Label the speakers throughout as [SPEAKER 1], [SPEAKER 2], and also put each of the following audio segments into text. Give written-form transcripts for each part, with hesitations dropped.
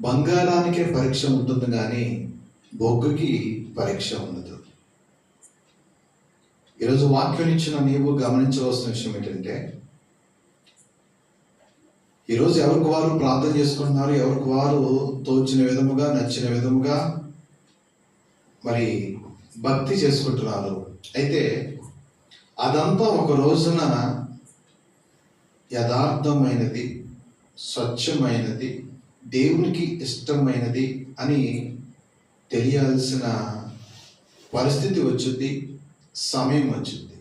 [SPEAKER 1] బంగారానికే పరీక్ష ఉంటుంది కానీ బొగ్గుకి పరీక్ష ఉండదు. ఈరోజు వాక్యం ఇచ్చిన నీవు గమనించవలసిన విషయం ఏంటంటే, ఈరోజు ఎవరికి వారు ప్రార్థన చేసుకుంటున్నారు, ఎవరికి వారు తోచిన విధముగా నచ్చిన విధముగా మరి భక్తి చేసుకుంటున్నారు. అయితే అదంతా ఒక రోజున యథార్థమైనది, స్వచ్ఛమైనది, దేవునికి ఇష్టమైనది అని తెలియాల్సిన పరిస్థితి వచ్చింది, సమయం వచ్చింది.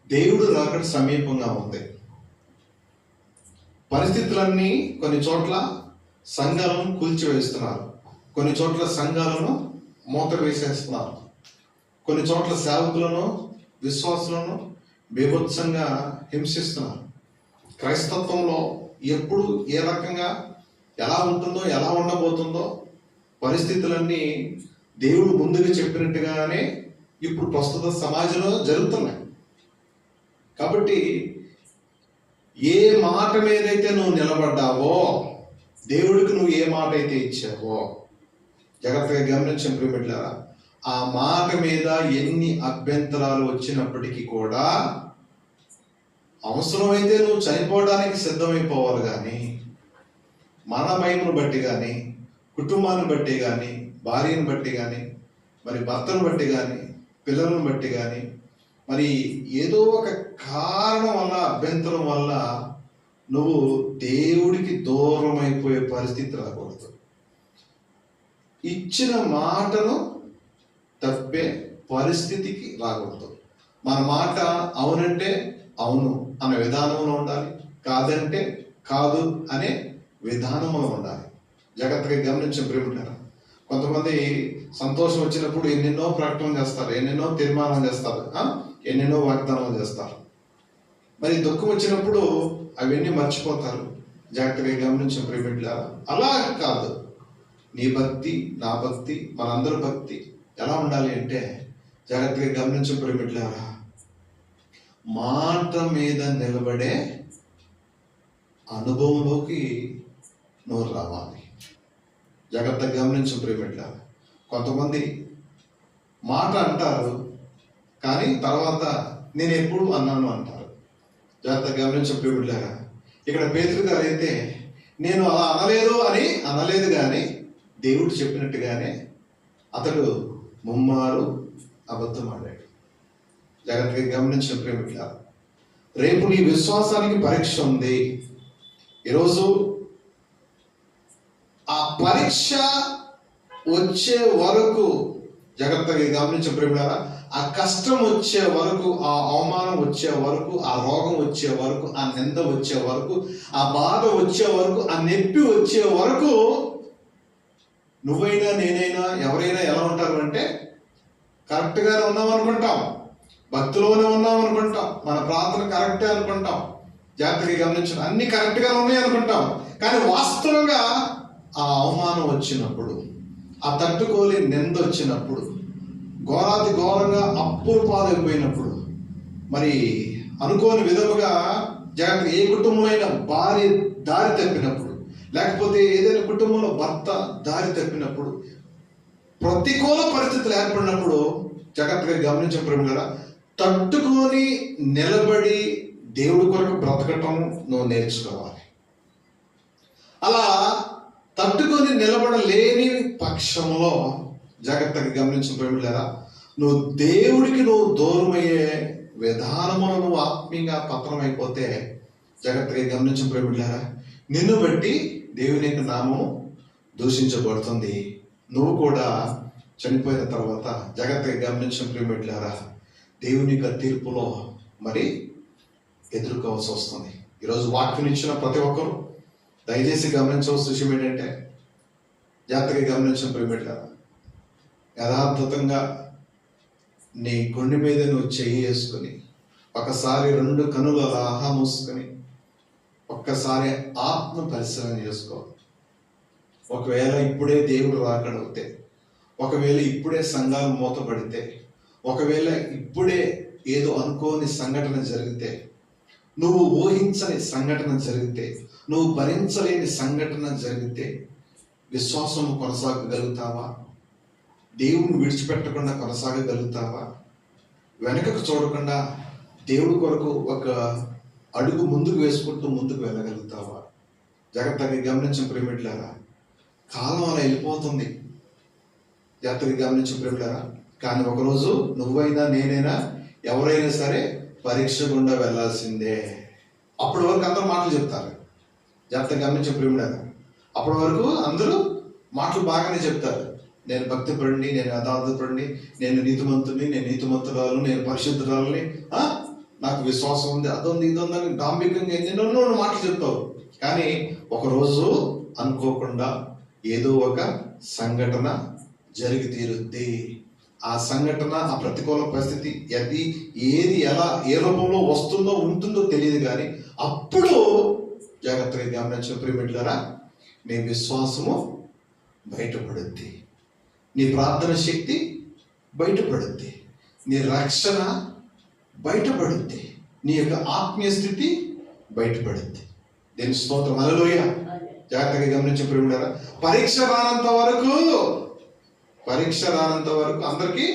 [SPEAKER 1] దేవుడు రాకడ సమీపంగా ఉంది. పరిస్థితులన్నీ కొన్ని చోట్ల సంఘాలను కూల్చివేస్తున్నారు, కొన్ని చోట్ల సంఘాలను మూత వేసేస్తున్నారు, కొన్ని చోట్ల సేవకులను విశ్వాసులను బీభత్సంగా హింసిస్తున్నారు. క్రైస్తత్వంలో ఎప్పుడు ఏ రకంగా ఎలా ఉంటుందో, ఎలా ఉండబోతుందో పరిస్థితులన్నీ దేవుడు ముందుగా చెప్పినట్టుగానే ఇప్పుడు ప్రస్తుత సమాజంలో జరుగుతున్నాయి. కాబట్టి ఏ మాట మీదైతే నువ్వు నిలబడ్డావో, దేవుడికి నువ్వు ఏ మాట అయితే ఇచ్చావో జాగ్రత్తగా గమనించిన ప్రియమిట్లారా, ఆ మాట మీద ఎన్ని అభ్యంతరాలు వచ్చినప్పటికీ కూడా అవసరమైతే నువ్వు చనిపోవడానికి సిద్ధమైపోవాలి. కానీ మన మహిమను బట్టి కానీ, కుటుంబాన్ని బట్టి కానీ, భార్యను బట్టి కానీ, మరి భర్తను బట్టి కానీ, పిల్లలను బట్టి కానీ, మరి ఏదో ఒక కారణం వల్ల, అభ్యంతరం వల్ల నువ్వు దేవుడికి దూరం అయిపోయే పరిస్థితి రాకూడదు. ఇచ్చిన మాటను తప్పే పరిస్థితికి రాకూడదు. మన మాట అవునంటే అవును అనే విధానంలో ఉండాలి, కాదంటే కాదు అనే విధానంలో ఉండాలి. జాగ్రత్తగా గమనించిన ప్రేమిటారా, కొంతమంది సంతోషం వచ్చినప్పుడు ఎన్నెన్నో ప్రకటన చేస్తారు, ఎన్నెన్నో తీర్మానం చేస్తారు, ఎన్నెన్నో వాగ్దానాలు చేస్తారు. మరి దుఃఖం వచ్చినప్పుడు అవన్నీ మర్చిపోతారు. జాగ్రత్తగా గమనించిన ప్రేమిటారా, అలా కాదు. నీ భక్తి, నా భక్తి, మనందరి భక్తి ఎలా ఉండాలి అంటే, జాగ్రత్తగా గమనించిన ప్రేమిటారా, మాట మీద నిలబడే అనుభవంలోకి నువ్వు రావాలి. జాగ్రత్తగా గమనించిన ప్రేమిటారా, కొంతమంది మాట అంటారు కానీ తర్వాత నేను ఎప్పుడు అన్నాను అంటారు. జాగ్రత్తగా గమనించిన ప్రేమిటారా, ఇక్కడ పేతురు గారు అయితే నేను అలా అనలేదు కానీ దేవుడు చెప్పినట్టుగానే అతడు ముమ్మారు అబద్ధం ఆడాడు. జాగ్రత్తగా గమనించిన ప్రేమికులారా, రేపు నీ విశ్వాసానికి పరీక్ష ఉంది. ఈరోజు ఆ పరీక్ష వచ్చే వరకు జాగ్రత్తగా గమనించిన ప్రేమికులారా, ఆ కష్టం వచ్చే వరకు, ఆ అవమానం వచ్చే వరకు, ఆ రోగం వచ్చే వరకు, ఆ నింద వచ్చే వరకు, ఆ బాధ వచ్చే వరకు, ఆ నొప్పి వచ్చే వరకు నువ్వైనా నేనైనా ఎవరైనా ఎలా ఉంటారు అంటే, కరెక్ట్గానే ఉన్నాం అనుకుంటాం, భక్తిలోనే ఉన్నాం అనుకుంటాం, మన ప్రార్థన కరెక్టే అనుకుంటాం, జాగ్రత్తగా గమనించిన అన్ని కరెక్ట్గానే ఉన్నాయి అనుకుంటాం. కానీ వాస్తవంగా ఆ అవమానం వచ్చినప్పుడు, ఆ తట్టుకోలే నింద వచ్చినప్పుడు, ఘోరాతి ఘోరంగా అప్పులు పాలైపోయినప్పుడు, మరి అనుకోని విధముగా జాగ్రత్తగా ఏ కుటుంబమైన భార్య దారి తప్పినప్పుడు, లేకపోతే ఏదైనా కుటుంబంలో భర్త దారి తప్పినప్పుడు, ప్రతికూల పరిస్థితులు ఏర్పడినప్పుడు జాగ్రత్తగా గమనించిన ప్రేమికులారా, తట్టుకొని నిలబడి దేవుడి కొరకు బ్రతకటం నువ్వు నేర్చుకోవాలి. అలా తట్టుకొని నిలబడలేని పక్షంలో జాగ్రత్తగా గమనించిన ప్రేమికులారా, నువ్వు దేవుడికి నువ్వు దూరమయ్యే విధానమును నువ్వు ఆత్మీయంగా పతనమైపోతే జాగ్రత్తగా గమనించిన ప్రేమికులారా, నిన్ను బట్టి దేవుని యొక్క నామము దూషించబడుతుంది. నువ్వు కూడా చనిపోయిన తర్వాత జాగ్రత్తగా గమనించిన ప్రేమికులారా, దేవుని యొక్క తీర్పులో మరి ఎదుర్కోవాల్సి వస్తుంది. ఈరోజు వాక్యం ఇచ్చిన ప్రతి ఒక్కరు దయచేసి గమనించవలసిన విషయం ఏంటంటే, జాగ్రత్తగా గమనించిన ప్రేమికులారా, యథార్థంగా నీ గుండె మీద నువ్వు చెయ్యి వేసుకొని, ఒకసారి రెండు కనులు అలా ఆహా మూసుకొని ఒక్కసారి ఆత్మ పరిశీలన చేసుకో. ఒకవేళ ఇప్పుడే దేవుడు రాకడవుతే, ఒకవేళ ఇప్పుడే సంఘాలు మూతపడితే, ఒకవేళ ఇప్పుడే ఏదో అనుకోని సంఘటన జరిగితే, నువ్వు ఊహించని సంఘటన జరిగితే, నువ్వు భరించలేని సంఘటన జరిగితే విశ్వాసం కొనసాగగలుగుతావా? దేవుని విడిచిపెట్టకుండా కొనసాగగలుగుతావా? వెనకకు చూడకుండా దేవుడి కొరకు ఒక అడుగు ముందుకు వేసుకుంటూ ముందుకు వెళ్ళగలుగుతావా? జాగ్రత్తగా గమనించిన ప్రేమిట్లారా, కాలం అలా వెళ్ళిపోతుంది. జాగ్రత్తగా గమనించిన ప్రేమిట్లారా, కానీ ఒకరోజు నువ్వైనా నేనైనా ఎవరైనా సరే పరీక్ష గుండా వెళ్ళాల్సిందే. అప్పటి వరకు అందరూ మాటలు చెప్తారు. జాగ్రత్తగా గమనించిన ప్రేమిట్లారా, అప్పటి వరకు అందరూ మాటలు బాగానే చెప్తారు. నేను భక్తి పడండి, నేను యథార్థ పడండి, నేను నీతిమంతుని, నేను నీతిమంతురాలు, నేను పరిశుద్ధురాలని, నాకు విశ్వాసం ఉంది, అదొంది ఇదొందని డాంబికంగా ఎన్నెన్నో మాటలు చెప్తావు. కానీ ఒకరోజు అనుకోకుండా ఏదో ఒక సంఘటన జరిగి తీరుద్ది. ఆ సంఘటన, ఆ ప్రతికూల పరిస్థితి ఏది ఎలా ఏ రూపంలో వస్తుందో ఉంటుందో తెలియదు. కానీ అప్పుడు జాగ్రత్తగా గమనించిన ప్రియమిట్లారా, నీ విశ్వాసము బయటపడుద్ది, నీ ప్రార్థన శక్తి బయటపడుద్ది, నీ రక్షణ బయటపడుద్ది, నీ యొక్క ఆత్మీయ స్థితి బయటపడుద్ది. దేని స్తోత్రం, హల్లెలూయా. జాగ్రత్తగా గమనించే ప్రేమిలారా, పరీక్ష రానంత వరకు అందరికీ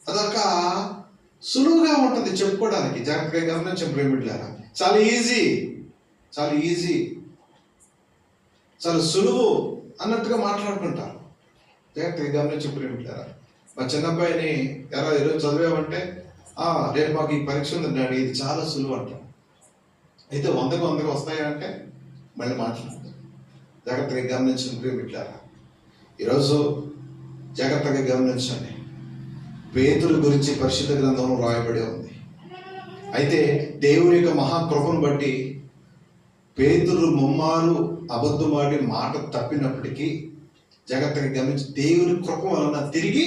[SPEAKER 1] అదొక సులువుగా ఉంటుంది చెప్పుకోవడానికి. జాగ్రత్తగా గమనించే ప్రేమిలారా, చాలా ఈజీ, చాలా సులువు అన్నట్టుగా మాట్లాడుకుంటారు. జాగ్రత్తగా గమనించే ప్రేమిలారా, మా చిన్నబ్బాయిని ఎలా ఈరోజు చదివామంటే, రేపు మాకు ఈ పరీక్ష ఉంది డాడీ, ఇది చాలా సులువు అంటాం. అయితే 100కు వస్తాయా అంటే మళ్ళీ మాట్లాడతాం. జాగ్రత్తగా గమనించిన ప్రేమిలారా, ఈరోజు జాగ్రత్తగా గమనించండి. పేతురు గురించి పరిశుద్ధ గ్రంథంలో రాయబడి ఉంది. అయితే దేవుని యొక్క మహాకృపను బట్టి పేతురు ముమ్మారు అబద్ధమాడి మాట తప్పినప్పటికీ జాగ్రత్తగా గమనించి దేవుని కృప వలన తిరిగి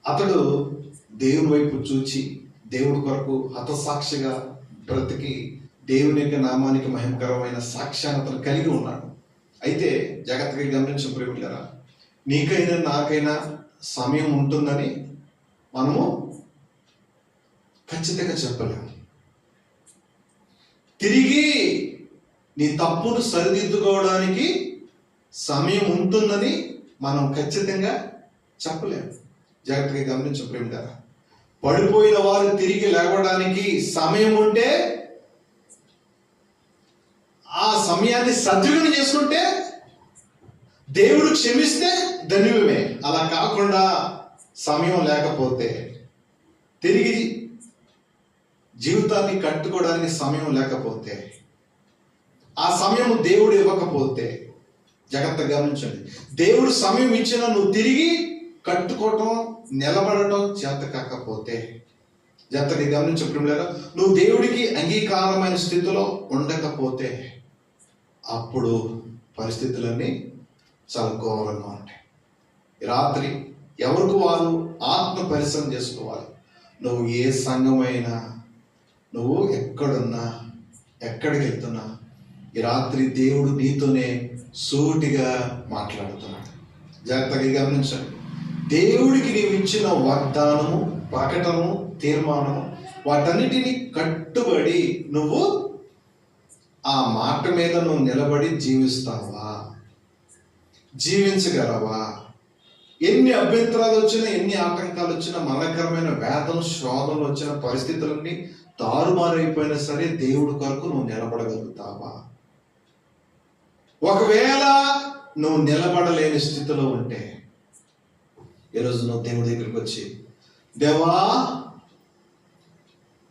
[SPEAKER 1] అతడు దేవుని వైపు చూచి దేవుడి కొరకు హతసాక్షిగా బ్రతికి దేవుని యొక్క నామానికి మహిమకరమైన సాక్ష్యాన్ని అతను కలిగి ఉన్నాడు. అయితే జాగ్రత్తగా గమనించిన ప్రేమిలారా, నీకైనా నాకైనా సమయం ఉంటుందని మనము ఖచ్చితంగా చెప్పలేము. తిరిగి నీ తప్పును సరిదిద్దుకోవడానికి సమయం ఉంటుందని మనం ఖచ్చితంగా చెప్పలేము. జాగ్రత్తగా గమనించు ప్రేమిలారా, పడిపోయిన వారు తిరిగి లేవడానికి సమయం ఉంటే ఆ సమయాన్ని సద్వినియోగం చేసుకుంటే దేవుడు క్షమిస్తే ధన్యమే. అలా కాకుండా సమయం లేకపోతే, తిరిగి జీవితాన్ని కట్టుకోవడానికి సమయం లేకపోతే, ఆ సమయం దేవుడు ఇవ్వకపోతే, జాగ్రత్తగా గమనించండి, దేవుడు సమయం ఇచ్చినా నువ్వు తిరిగి కట్టుకోవటం నిలబడటం చేత కాకపోతే, జాగ్రత్తగా గమనించే ప్రియులారా, నువ్వు దేవుడికి అంగీకారమైన స్థితిలో ఉండకపోతే అప్పుడు పరిస్థితులన్నీ చాలా ఘోరంగా ఉంటాయి. రాత్రి ఎవరికి వారు ఆత్మ పరిశ్రమ చేసుకోవాలి. నువ్వు ఏ సంఘమైనా, నువ్వు ఎక్కడున్నా, ఎక్కడికి వెళ్తున్నా, ఈ రాత్రి దేవుడు నీతోనే సూటిగా మాట్లాడుతున్నాడు. జాగ్రత్తగా గమనించండి. దేవుడికి నీవు ఇచ్చిన వాగ్దానము, ప్రకటనము, తీర్మానము, వాటన్నిటినీ కట్టుబడి నువ్వు ఆ మాట మీద నువ్వు నిలబడి జీవిస్తావా? జీవించగలవా? ఎన్ని అభ్యంతరాలు వచ్చినా, ఎన్ని ఆటంకాలు వచ్చినా, మరణకరమైన వేదన శోధనలు వచ్చిన పరిస్థితులన్నీ తారుమారైపోయినా సరే దేవుడి కొరకు నువ్వు నిలబడగలుగుతావా? ఒకవేళ నువ్వు నిలబడలేని స్థితిలో ఉంటే ఈరోజు నువ్వు దేవుడి దగ్గరికి వచ్చి, దేవా,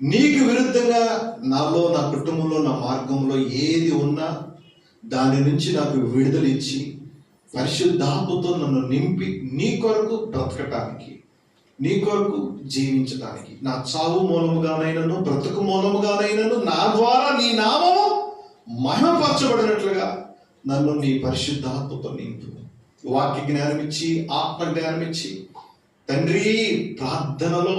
[SPEAKER 1] నీకు విరుద్ధంగా నాలో, నా కుటుంబంలో, నా మార్గంలో ఏది ఉన్నా దాని నుంచి నాకు విడుదల ఇచ్చి పరిశుద్ధాత్మతో నన్ను నింపి నీ కొరకు బ్రతకటానికి, నీ కొరకు జీవించడానికి, నా చావు మూలముగానైనను బ్రతుకు మూలముగానైనను నా ద్వారా నీ నామము మహిమపరచబడినట్లుగా నన్ను నీ పరిశుద్ధాత్మతో నింపు. వాక్య జ్ఞానం ఇచ్చి, ఆత్మ జ్ఞానం ఇచ్చి, తండ్రి, ప్రార్థనలో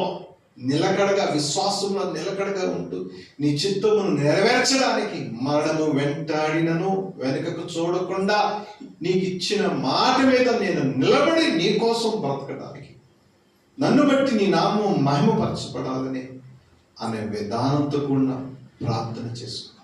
[SPEAKER 1] నిలకడగా, విశ్వాసంలో నిలకడగా ఉంటూ నీ చిత్తమును నెరవేర్చడానికి మరణము వెంటాడినను వెనుకకు చూడకుండా నీకు ఇచ్చిన మాట మీద నేను నిలబడి నీ కోసం బ్రతకడానికి, నన్ను బట్టి నీ నామం మహిమపరచబడాలని అనే విధానంతో కూడిన ప్రార్థన చేసుకో.